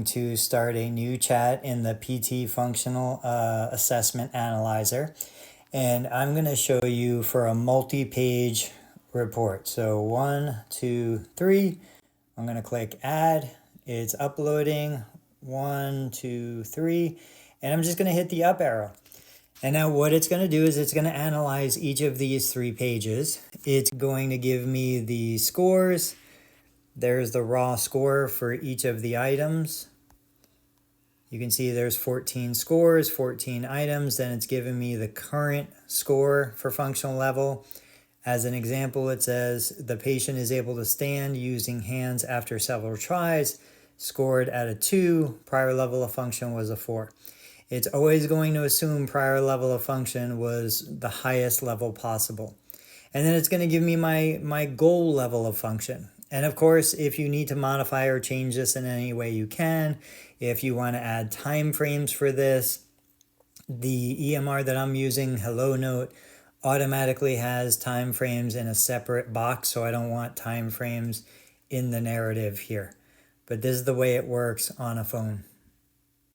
going to start a new chat in the PT Functional Assessment Analyzer. And I'm going to show you for a multi-page report. So 1, 2, 3. I'm going to click add. It's uploading. 1, 2, 3. And I'm just going to hit the up arrow. And now what it's going to do is it's going to analyze each of these 3 pages. It's going to give me the scores. There's the raw score for each of the items. You can see there's 14 scores, 14 items. Then it's giving me the current score for functional level. As an example, it says the patient is able to stand using hands after several tries, scored at a 2, prior level of function was a 4. It's always going to assume prior level of function was the highest level possible. And then it's going to give me my goal level of function. And of course, if you need to modify or change this in any way you can, if you want to add time frames for this, the EMR that I'm using, Hello Note, automatically has time frames in a separate box, so I don't want time frames in the narrative here. But this is the way it works on a phone.